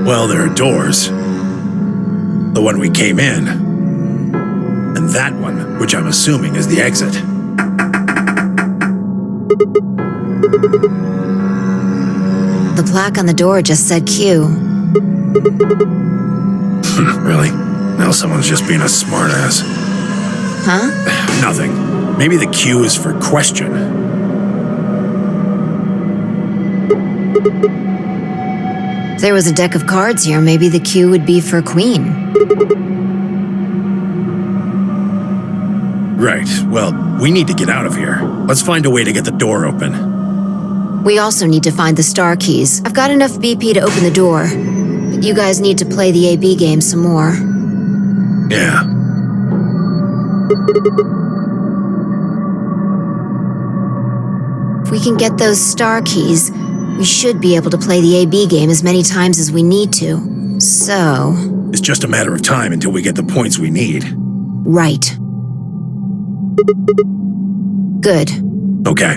Well, there are doors. The one we came in. And that one, which I'm assuming is the exit. The plaque on the door just said Q. Really? Now someone's just being a smartass. Huh? Nothing. Maybe the Q is for question. If there was a deck of cards here, maybe the Q would be for Queen. Right. Well, we need to get out of here. Let's find a way to get the door open. We also need to find the star keys. I've got enough BP to open the door, but you guys need to play the AB game some more. Yeah. If we can get those star keys, we should be able to play the AB game as many times as we need to. So... It's just a matter of time until we get the points we need. Right. Good. Okay.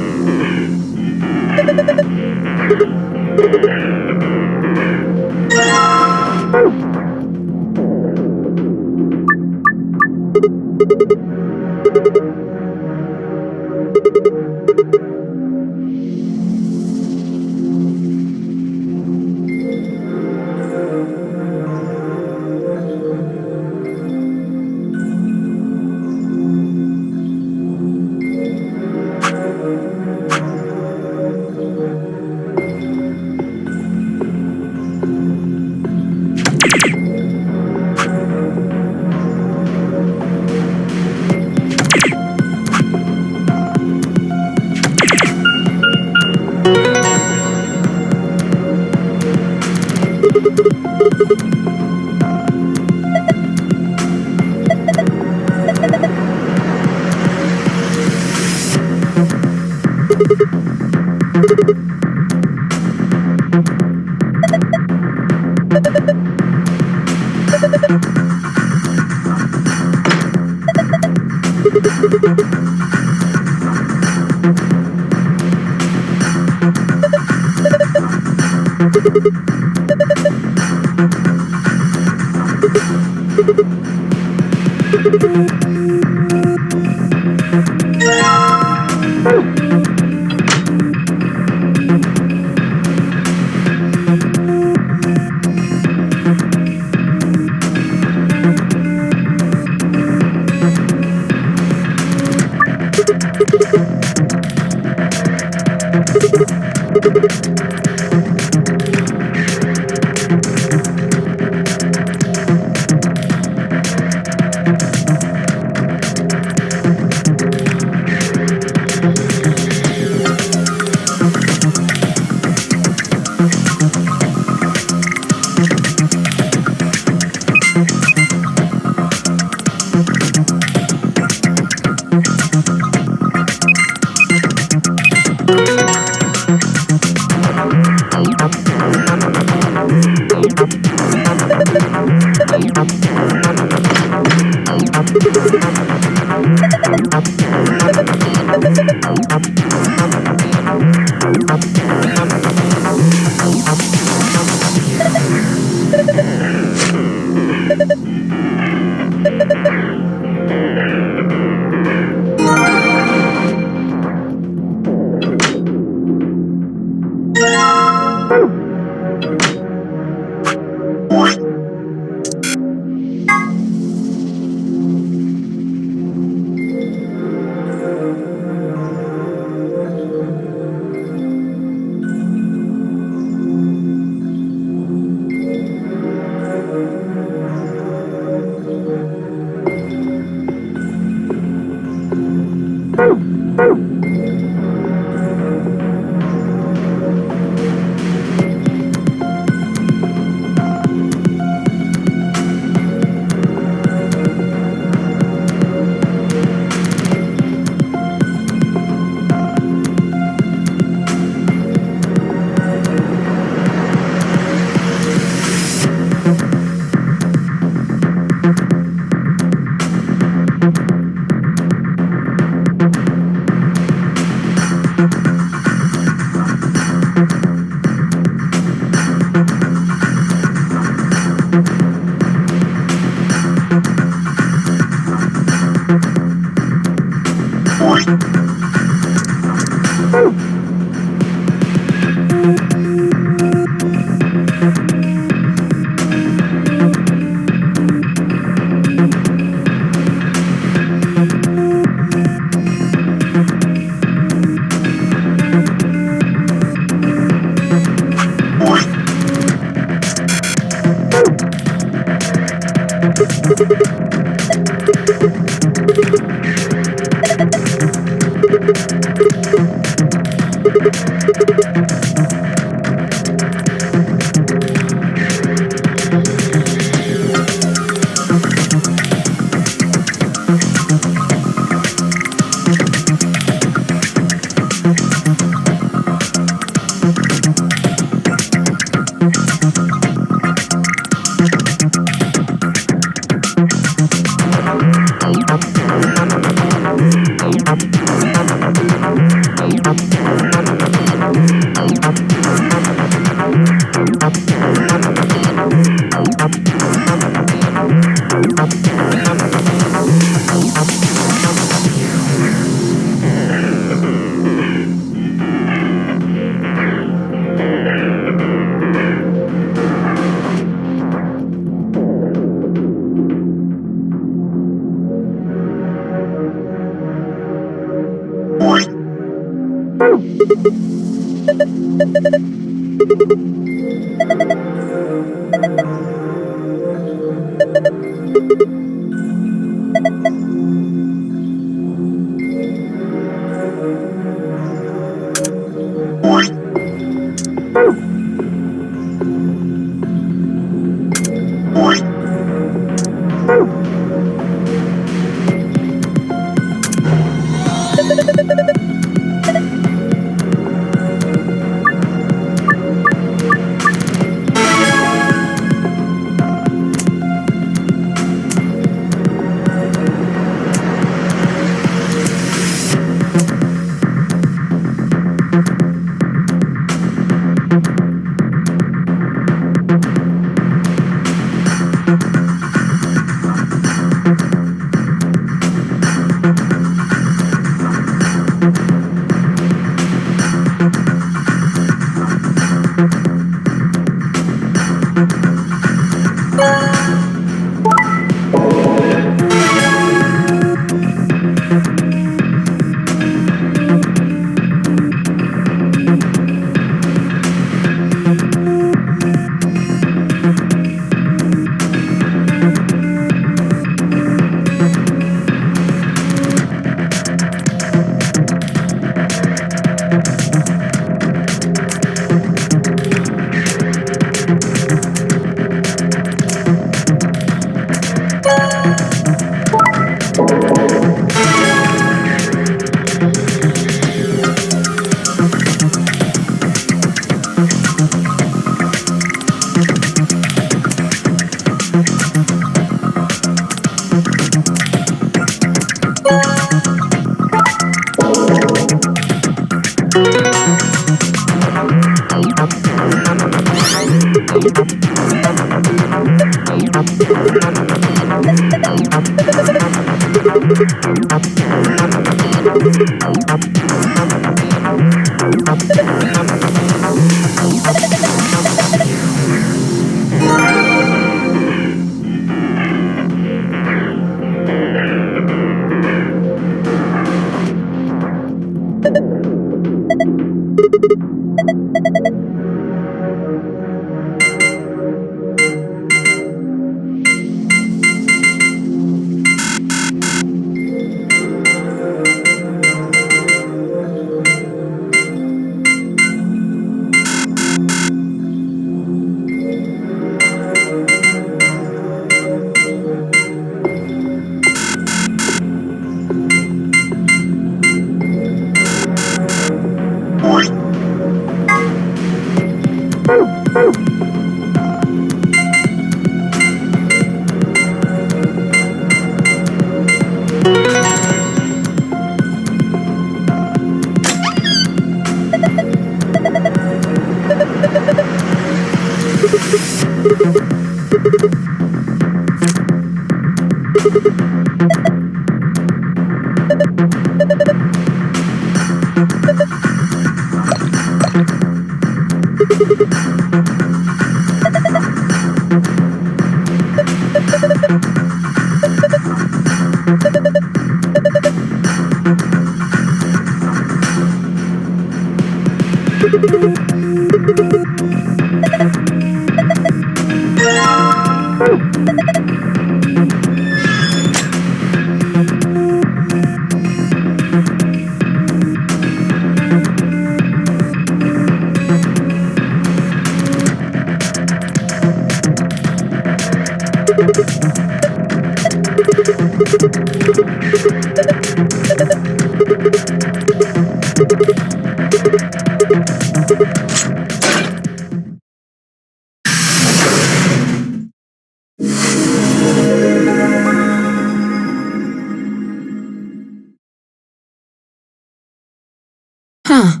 Huh.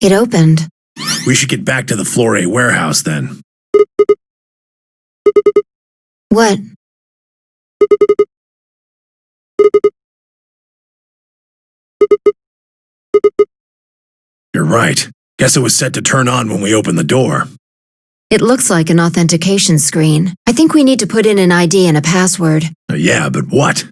It opened. We should get back to the Floor A warehouse then. What? You're right. Guess it was set to turn on when we opened the door. It looks like an authentication screen. I think we need to put in an ID and a password. Yeah, but what?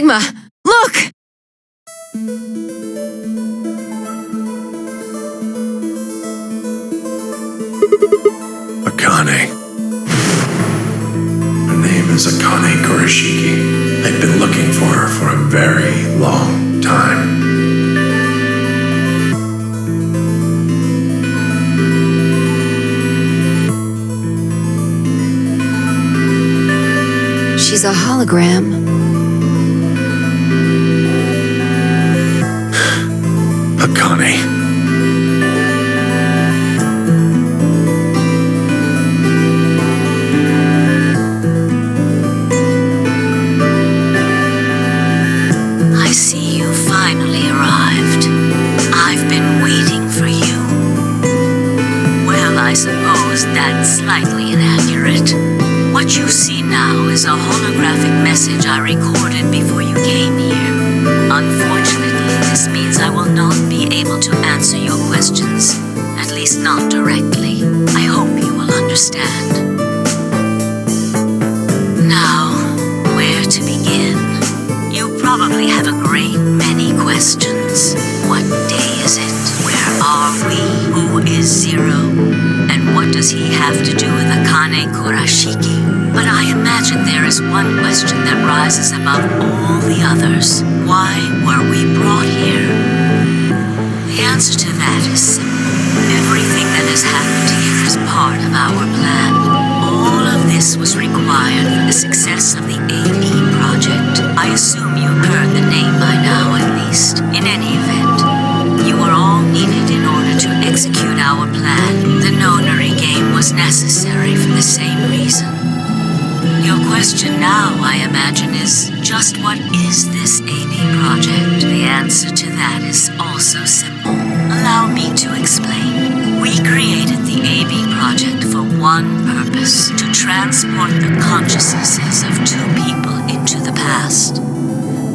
Sigma, look! Akane. Her name is Akane Kurashiki. I've been looking for her for a very long time. She's a hologram. Akane. I see you finally arrived. I've been waiting for you. Well, I suppose that's slightly inaccurate. What you see now is a holographic message I recorded before you came here. Unfortunately, this means I will not be able to answer your questions, at least not directly. I hope you will understand. Now, where to begin? You probably have a great many questions. What day is it? Where are we? Who is Zero? And what does he have to do with Akane Kurashiki? But I imagine there is one question that rises above all the others. Why were we brought here? The answer to that is simple. Everything that has happened here is part of our plan. All of this was required for the success of the AB project. I assume you've heard the name by now, at least. In any event, you were all needed in order to execute our plan. The Nonary game was necessary for the same reason. Your question now, I imagine, is just what is this AB project? The answer to that is also simple. Allow me to explain. We created the AB project for one purpose: to transport the consciousnesses of two people into the past.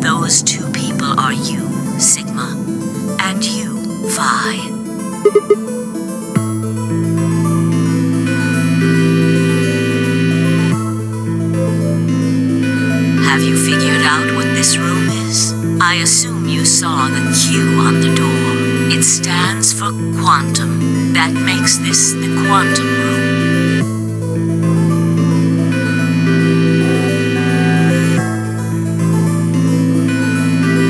Those two people are you, Sigma, and you, Phi. Have you figured out what this room is? I assume you saw the Q on the door. It stands for quantum. That makes this the quantum room.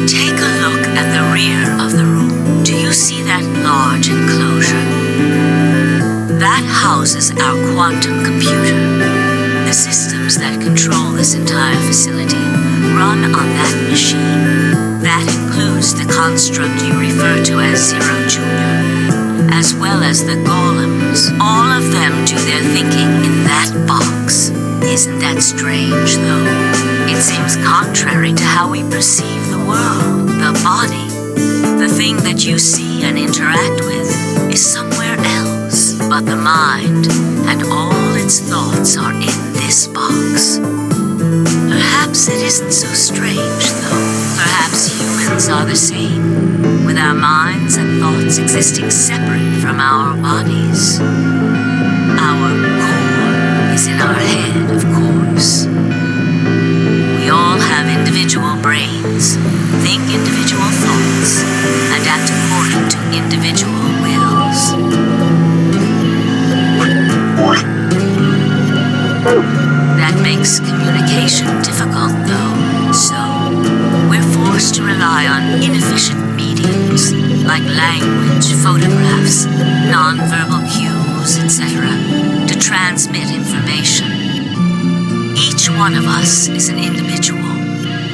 Take a look at the rear of the room. Do you see that large enclosure? That houses our quantum computer. The systems that control this entire facility run on that machine. That includes the construct you refer to as Zero Jr., as well as the golems. All of them do their thinking in that box. Isn't that strange, though? It seems contrary to how we perceive the world, the body. The thing that you see and interact with is somewhere else, but the mind and all its thoughts are in this box. Perhaps it isn't so strange, though. Perhaps humans are the same, with our minds and thoughts existing separate from our bodies. Our core is in our head, of course. We all have individual brains, think individual thoughts, and act according to individual wills. That makes communication difficult, though, so we're forced to rely on inefficient mediums like language, photographs, nonverbal cues, etc., to transmit information. Each one of us is an individual,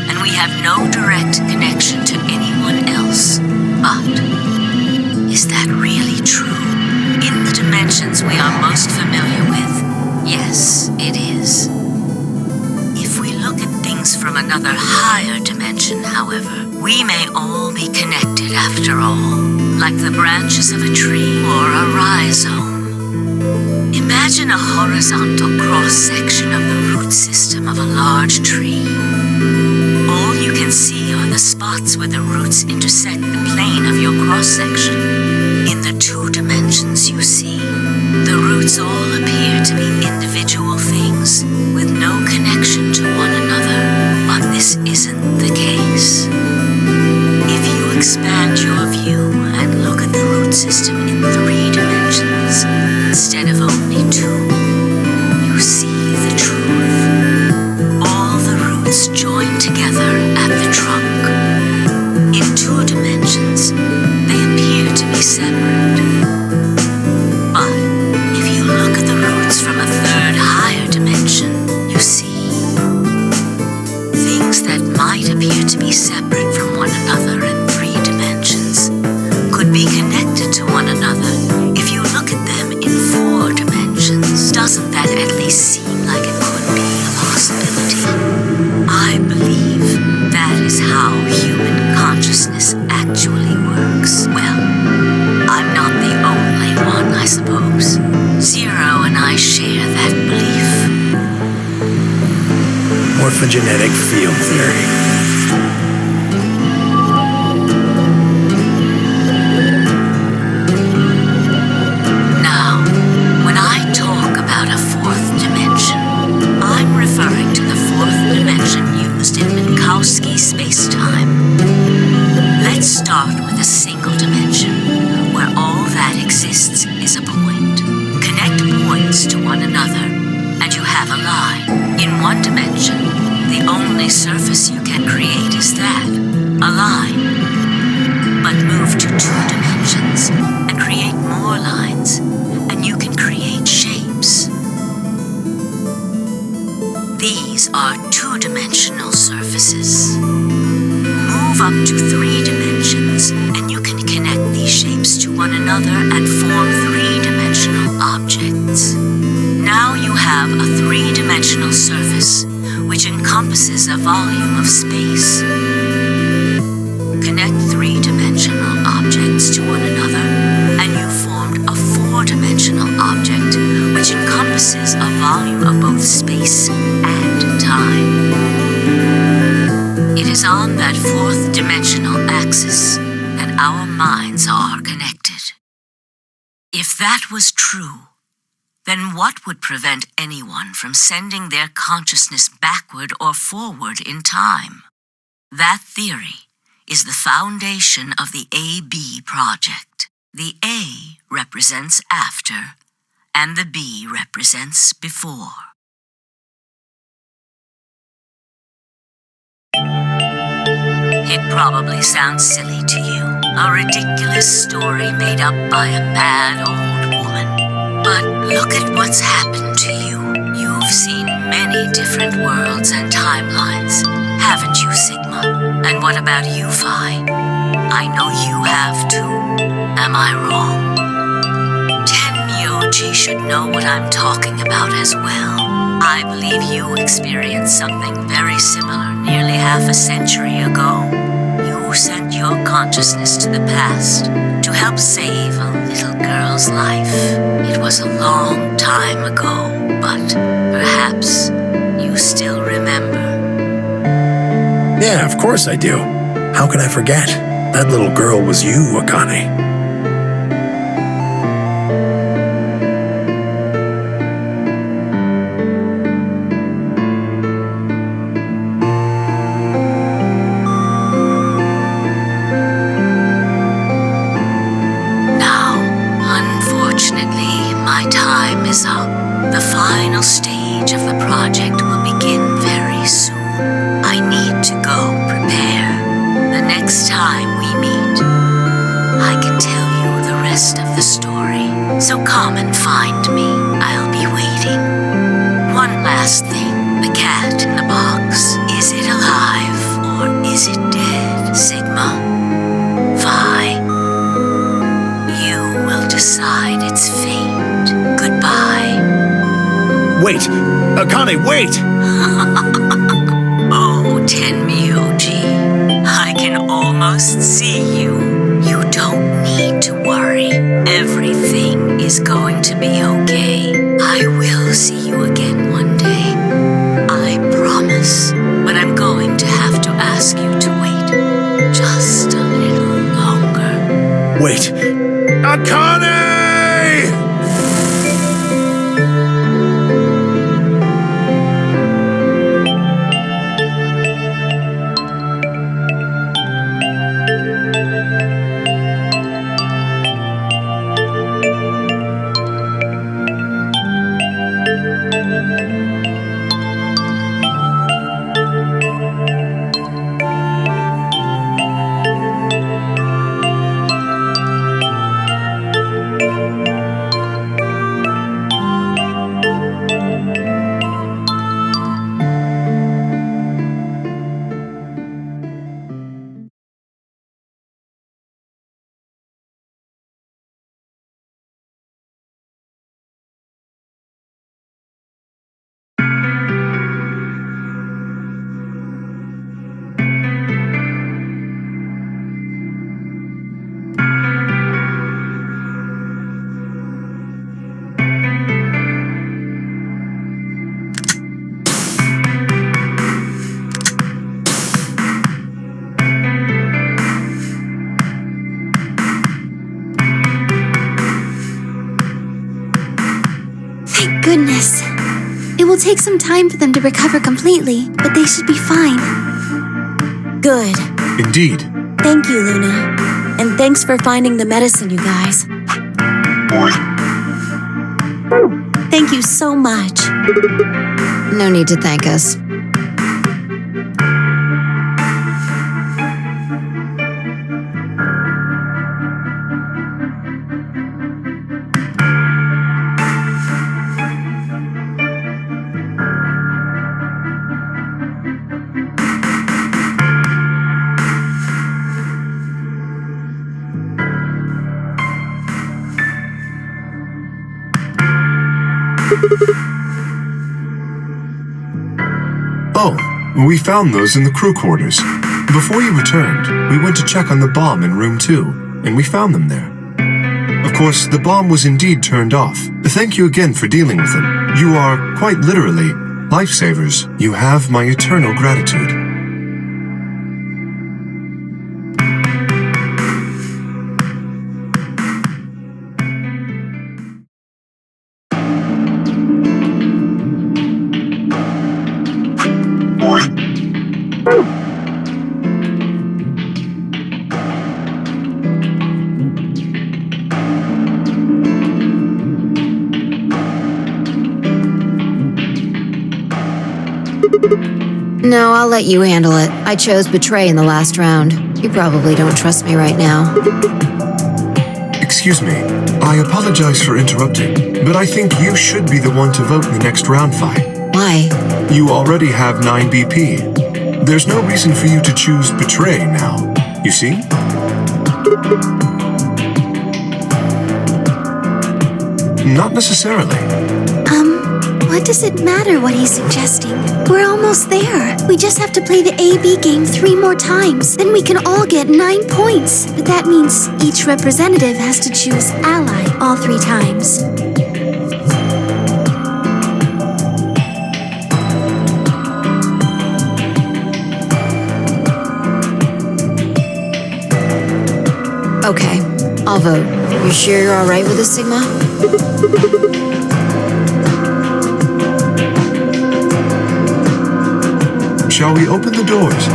and we have no direct connection to anyone else. But is that really true? In the dimensions we are most familiar with, yes, it is. If we look at things from another higher dimension, however, we may all be connected after all, like the branches of a tree or a rhizome. Imagine a horizontal cross-section of the root system of a large tree. All you can see are the spots where the roots intersect the plane of your cross-section. In the two dimensions you see, the roots all appear to be individual things with no connection to one another. But this isn't the case. If you expand your view and look at the root system in 3 dimensions instead of only 2, actually works, well, I'm not the only one, I suppose. Zero and I share that belief. Morphogenetic field theory. Now, when I talk about a fourth dimension, I'm referring to the fourth dimension used in Minkowski space-time. Let's start with a single dimension, where all that exists is a point. Connect points to one another, and you have a line. In one dimension, the only surface you can create is that, a line. But move to two dimensions, and create more lines, and you can create shapes. These are two-dimensional surfaces. Move up to three dimensions, and you can connect these shapes to one another and form three-dimensional objects. Now you have a three-dimensional surface, which encompasses a volume of space. Connect three-dimensional objects to one another, and you formed a four-dimensional object, which encompasses a volume of both space and time. It is on that fourth dimensional axis that our minds are connected. If that was true, then what would prevent anyone from sending their consciousness backward or forward in time? That theory is the foundation of the AB project. The A represents after, and the B represents before. It probably sounds silly to you, a ridiculous story made up by a bad old woman. But look at what's happened to you. You've seen many different worlds and timelines, haven't you, Sigma? And what about you, Phi? I know you have too. Am I wrong? Tenmyoji should know what I'm talking about as well. I believe you experienced something very similar nearly half a century ago. You sent your consciousness to the past to help save a little girl's life. It was a long time ago, but perhaps you still remember. Yeah, of course I do. How can I forget? That little girl was you, Akane. Is up. The final stage of the project will begin very soon. I need to go prepare. The next time we meet, I can tell you the rest of the story. So come and find me. I'll be waiting. One last thing. The cat in the box. Is it alive or is it dead, Sigma? Phi. You will decide its fate. Goodbye. Wait! Akane, wait! Oh, Tenmyoji, I can almost see you. You don't need to worry. Everything is going to be okay. I will see you again one day. I promise. But I'm going to have to ask you to wait just a little longer. Wait! Akane! goodness. It will take some time for them to recover completely, but they should be fine. Good. Indeed. Thank you, Luna. And thanks for finding the medicine, you guys. Thank you so much. No need to thank us. Oh, we found those in the crew quarters. Before you returned, we went to check on the bomb in room 2, and we found them there. Of course, the bomb was indeed turned off. Thank you again for dealing with them. You are, quite literally, lifesavers. You have my eternal gratitude. No, I'll let you handle it. I chose Betray in the last round. You probably don't trust me right now. Excuse me, I apologize for interrupting, but I think you should be the one to vote in the next round fight. Why? You already have 9 BP. There's no reason for you to choose Betray now, you see? Not necessarily. What does it matter what he's suggesting? We're almost there. We just have to play the AB game 3 more times. Then we can all get 9 points. But that means each representative has to choose ally all 3 times. Okay, I'll vote. You sure you're alright with this, Sigma? Shall we open the doors?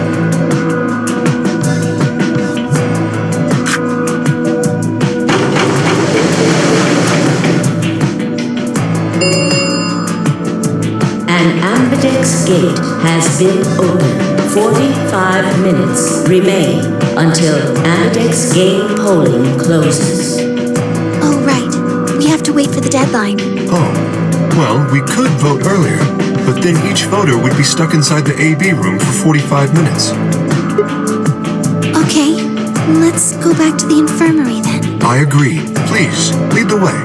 An Ambidex gate has been opened. 45 minutes remain until Ambidex game polling closes. Oh, right. We have to wait for the deadline. Oh, well, we could vote earlier, but then each voter would be stuck inside the AB room for 45 minutes. Okay, let's go back to the infirmary then. I agree. Please, lead the way.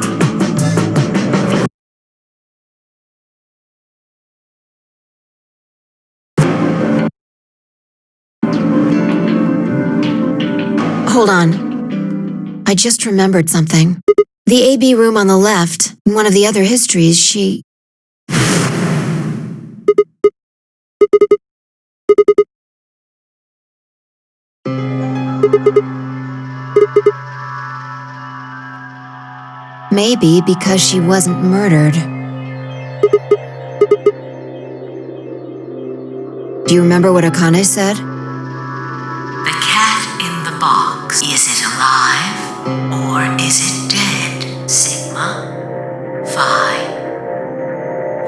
Hold on. I just remembered something. The AB room on the left, in one of the other histories, she... Maybe because she wasn't murdered. Do you remember what Akane said? The cat in the box. Is it alive or is it dead, Sigma? Fine.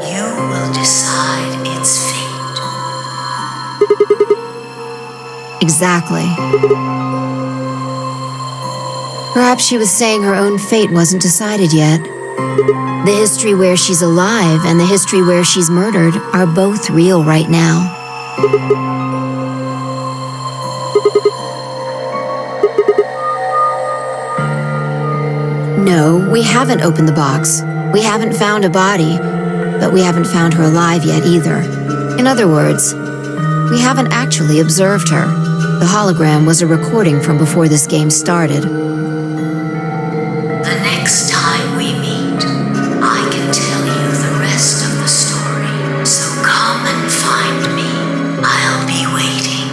You will decide its fate. Exactly. Perhaps she was saying her own fate wasn't decided yet. The history where she's alive and the history where she's murdered are both real right now. No, we haven't opened the box. We haven't found a body, but we haven't found her alive yet either. In other words, we haven't actually observed her. The hologram was a recording from before this game started. The next time we meet, I can tell you the rest of the story. So come and find me. I'll be waiting.